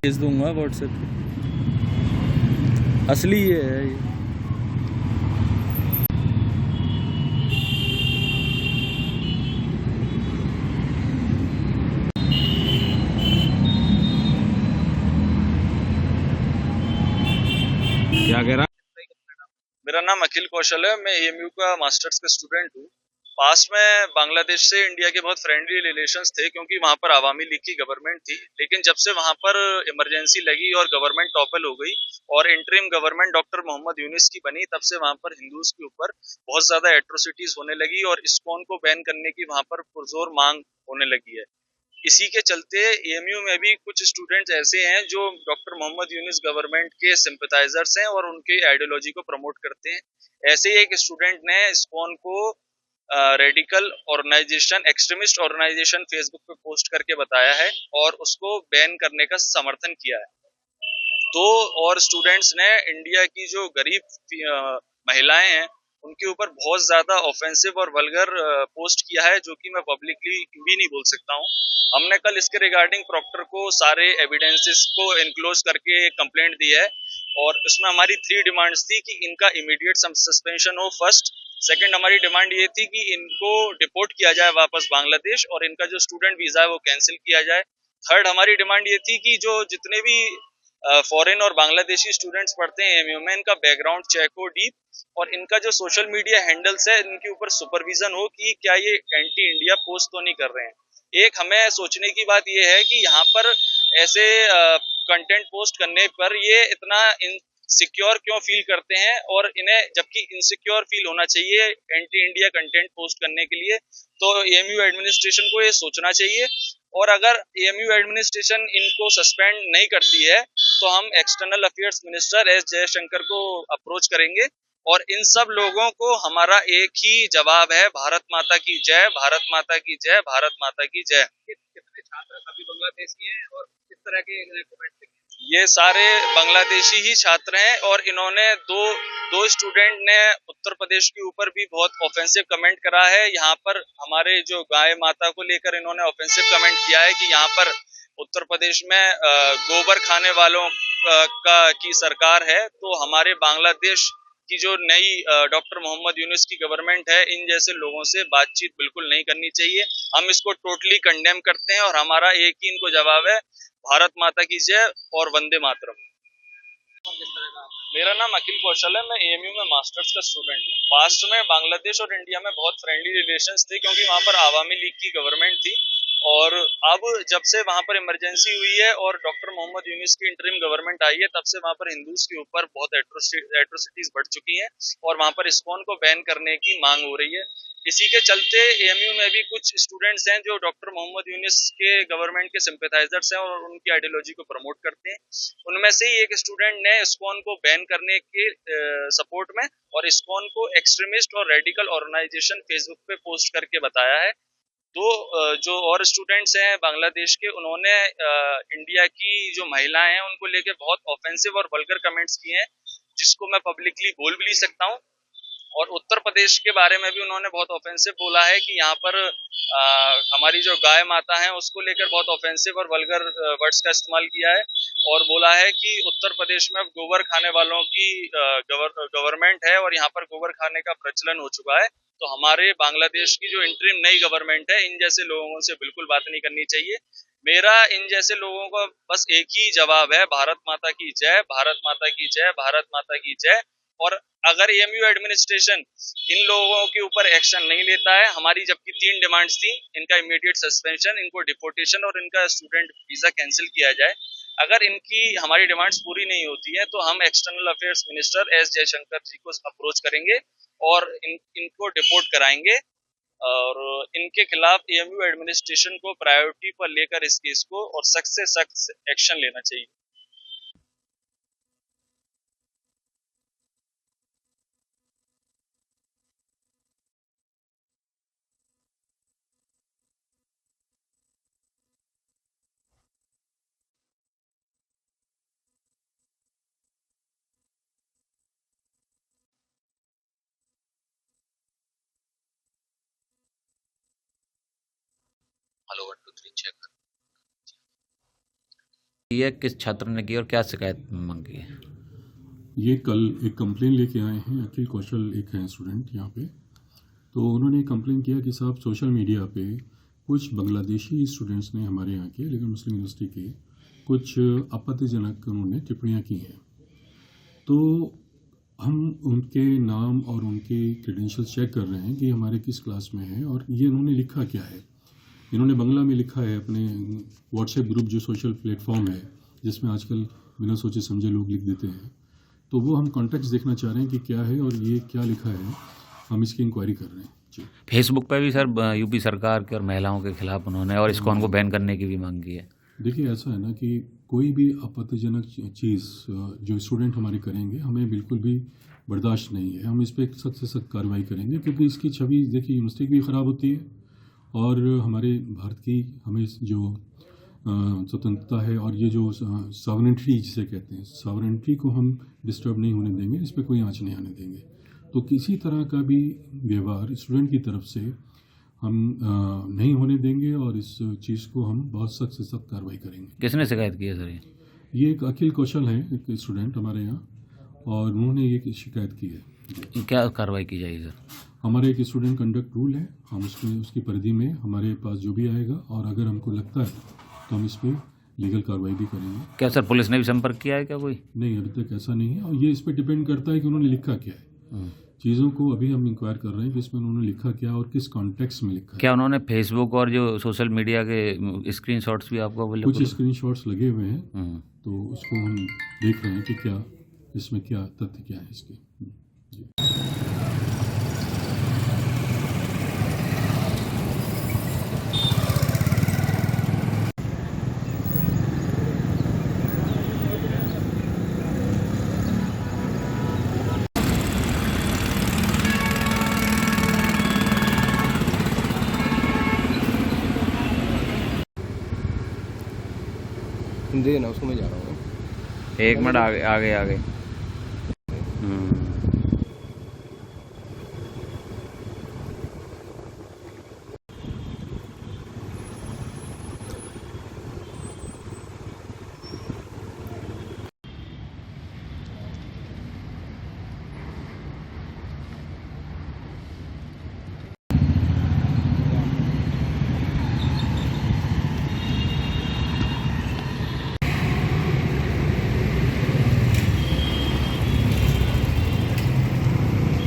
भेज दूंगा व्हाट्सएप पे। असली ये है ये। क्या कह रहा? मेरा नाम अखिल कौशल है। मैं एएमयू का मास्टर्स का स्टूडेंट हूँ। पास में बांग्लादेश से इंडिया के बहुत फ्रेंडली रिलेशंस थे, क्योंकि वहां पर अवामी लीग की गवर्नमेंट थी। लेकिन जब से वहां पर इमरजेंसी लगी और गवर्नमेंट टॉपल हो गई और interim government doctor Muhammad Yunus की बनी, तब से वहां पर हिंदूज के ऊपर बहुत ज्यादा एट्रोसिटीज होने लगी और इस्कॉन को बैन करने की वहां पर पुरजोर मांग होने लगी है। इसी के चलते एएमयू में भी कुछ स्टूडेंट्स ऐसे हैं जो डॉक्टर मोहम्मद यूनुस गवर्नमेंट के सिंपैथाइजर्स हैं और उनके आइडियोलॉजी को प्रमोट करते हैं। ऐसे ही एक स्टूडेंट ने इस्कॉन को radical organisation, extremist organisation Facebook पे पोस्ट करके बताया है और उसको बैन करने का समर्थन किया है। तो और स्टूडेंट्स ने इंडिया की जो गरीब महिलाएं हैं उनके ऊपर बहुत ज्यादा ऑफेंसिव और वल्गर पोस्ट किया है, जो कि मैं पब्लिकली भी नहीं बोल सकता हूँ। हमने कल इसके रिगार्डिंग प्रॉक्टर को सारे एविडेंसेस को इनक्लोज करके कंप्लेंट दी है और उसमें हमारी 3 डिमांड्स थी कि इनका इमीडिएट सस्पेंशन हो फर्स्ट। सेकंड, हमारी डिमांड ये थी कि इनको डिपोर्ट किया जाए वापस बांग्लादेश और इनका जो स्टूडेंट वीजा है वो कैंसिल किया जाए। थर्ड, हमारी डिमांड ये थी कि जो जितने भी फॉरेन और बांग्लादेशी स्टूडेंट्स पढ़ते हैं एमयू में, इनका बैकग्राउंड चेक हो डीप और इनका जो सोशल मीडिया हैंडल्स है इनके ऊपर सुपरविजन हो कि क्या ये एंटी इंडिया पोस्ट तो नहीं कर रहे हैं। एक हमें सोचने की बात ये है कि यहाँ पर ऐसे कंटेंट पोस्ट करने पर ये इतना सिक्योर क्यों फील करते हैं, और इन्हें जबकि इनसिक्योर फील होना चाहिए एंटी इंडिया कंटेंट पोस्ट करने के लिए। तो एएमयू एडमिनिस्ट्रेशन को ये सोचना चाहिए और अगर एएमयू एडमिनिस्ट्रेशन इनको सस्पेंड नहीं करती है तो हम external affairs minister S Jaishankar को अप्रोच करेंगे। और इन सब लोगों को हमारा एक ही जवाब है, भारत माता की जय, भारत माता की जय, भारत माता की जय। कितने छात्र अभी बांग्लादेशी हैं और किस तरह के कमेंट? ये सारे बांग्लादेशी ही छात्र हैं और इन्होंने दो दो स्टूडेंट ने उत्तर प्रदेश के ऊपर भी बहुत ऑफेंसिव कमेंट करा है। यहाँ पर हमारे जो गाय माता को लेकर इन्होंने ऑफेंसिव कमेंट किया है कि यहाँ पर उत्तर प्रदेश में गोबर खाने वालों का की सरकार है। तो हमारे बांग्लादेश की जो नई डॉक्टर मोहम्मद यूनुस की गवर्नमेंट है, इन जैसे लोगों से बातचीत बिल्कुल नहीं करनी चाहिए। हम इसको टोटली कंडेम करते हैं और हमारा एक ही इनको जवाब है, भारत माता की जय और वंदे मातरम। मेरा नाम अखिल कौशल है। मैं एएमयू में मास्टर्स का स्टूडेंट हूँ। पास्ट में बांग्लादेश और इंडिया में बहुत फ्रेंडली रिलेशंस थे, क्योंकि वहाँ पर आवामी लीग की गवर्नमेंट थी। और अब जब से वहाँ पर इमरजेंसी हुई है और डॉक्टर मोहम्मद यूनुस की इंटरिम गवर्नमेंट आई है, तब से वहाँ पर हिंदूज के ऊपर बहुत एट्रोसिटीज बढ़ चुकी हैं और वहाँ पर इस्कॉन को बैन करने की मांग हो रही है। इसी के चलते एएमयू में भी कुछ स्टूडेंट्स हैं जो डॉक्टर मोहम्मद यूनुस के गवर्नमेंट के सिंपैथाइजर्स हैं और उनकी आइडियोलॉजी को प्रमोट करते हैं। उनमें से ही एक स्टूडेंट ने इस्कॉन को बैन करने के सपोर्ट में और इस्कॉन को एक्सट्रीमिस्ट और रेडिकल ऑर्गेनाइजेशन फेसबुक पे पोस्ट करके बताया है। तो जो और स्टूडेंट्स हैं बांग्लादेश के, उन्होंने इंडिया की जो महिलाएं हैं उनको लेके बहुत ऑफेंसिव और वल्गर कमेंट्स किए हैं, जिसको मैं पब्लिकली बोल भी नहीं सकता हूँ। और उत्तर प्रदेश के बारे में भी उन्होंने बहुत ऑफेंसिव बोला है कि यहाँ पर हमारी जो गाय माता है उसको लेकर बहुत ऑफेंसिव और वल्गर वर्ड्स का इस्तेमाल किया है और बोला है कि उत्तर प्रदेश में अब गोबर खाने वालों की गवर्नमेंट है और यहाँ पर गोबर खाने का प्रचलन हो चुका है। तो हमारे बांग्लादेश की जो इंटरिम नई गवर्नमेंट है, इन जैसे लोगों से बिल्कुल बात नहीं करनी चाहिए। मेरा इन जैसे लोगों का बस एक ही जवाब है, भारत माता की जय, भारत माता की जय, भारत माता की जय। और अगर एएमयू एडमिनिस्ट्रेशन इन लोगों के ऊपर एक्शन नहीं लेता है, हमारी जबकि 3 डिमांड्स थी, इनका इमीडिएट सस्पेंशन, इनको डिपोर्टेशन और इनका स्टूडेंट वीजा कैंसिल किया जाए। अगर इनकी हमारी डिमांड्स पूरी नहीं होती है तो हम external affairs minister S Jaishankar ji को अप्रोच करेंगे और इनको डिपोर्ट कराएंगे और इनके खिलाफ एएमयू एडमिनिस्ट्रेशन को प्रायोरिटी पर लेकर इस केस को और सख्त से सख्त एक्शन लेना चाहिए। Hello 1 2 3 check. ये किस छात्र ने की और क्या शिकायत मांगी है? ये कल एक कंप्लेन लेके आए हैं। अखिल कौशल एक है स्टूडेंट यहाँ पे, तो उन्होंने कंप्लेन किया कि साहब सोशल मीडिया पे कुछ बांग्लादेशी स्टूडेंट्स ने हमारे यहाँ के लेकिन मुस्लिम यूनिवर्सिटी के कुछ आपत्तिजनक उन्होंने टिप्पणियाँ की हैं। तो हम उनके नाम और उनके क्रेडेंशियल्स चेक कर रहे हैं कि हमारे किस क्लास में है और ये इन्होंने लिखा क्या है। इन्होंने बांग्ला में लिखा है अपने व्हाट्सएप ग्रुप जो सोशल प्लेटफॉर्म है जिसमें आजकल बिना सोचे समझे लोग लिख देते हैं, तो वो हम कॉन्टेक्स्ट देखना चाह रहे हैं कि क्या है और ये क्या लिखा है। हम इसकी इंक्वायरी कर रहे हैं जी। फेसबुक पे भी सर यूपी सरकार के और महिलाओं के खिलाफ उन्होंने और इस्कॉन को बैन करने की भी मांग की है। देखिए ऐसा है ना कि कोई भी आपत्तिजनक चीज़ जो स्टूडेंट हमारे करेंगे हमें बिल्कुल भी बर्दाश्त नहीं है। हम इस पर सख्त से सख्त कार्रवाई करेंगे क्योंकि इसकी छवि देखिए यूनिवर्सिटी की भी ख़राब होती है और हमारे भारत की हमें जो स्वतंत्रता है और ये जो सॉवरेंटी जिसे कहते हैं, सॉवरेंटी को हम डिस्टर्ब नहीं होने देंगे, इस पर कोई आँच नहीं आने देंगे। तो किसी तरह का भी व्यवहार स्टूडेंट की तरफ से हम नहीं होने देंगे और इस चीज़ को हम बहुत सख्त से सख्त कार्रवाई करेंगे। किसने शिकायत की है सर? ये एक अखिल कौशल है, एक स्टूडेंट हमारे यहाँ, और उन्होंने ये शिकायत की है। क्या कार्रवाई की जाएगी सर? हमारे एक स्टूडेंट कंडक्ट रूल है, हम उसकी परिधि में हमारे पास जो भी आएगा और अगर हमको लगता है तो हम इस पर लीगल कार्रवाई भी करेंगे। क्या सर पुलिस ने भी संपर्क किया है क्या कोई? नहीं, अभी तक ऐसा नहीं है और ये इस पर डिपेंड करता है कि उन्होंने लिखा क्या है। चीज़ों को अभी हम इंक्वायर कर रहे हैं कि इसमें उन्होंने लिखा क्या और किस कॉन्टेक्स्ट में लिखा है। क्या उन्होंने फेसबुक और जो सोशल मीडिया के स्क्रीनशॉट्स भी आपको अवेलेबल? कुछ स्क्रीनशॉट्स लगे हुए हैं, तो उसको हम देख रहे हैं कि क्या इसमें क्या तथ्य क्या है इसके। जी। दे ना उसको, मैं जा रहा हूँ। एक मिनट आगे आगे आगे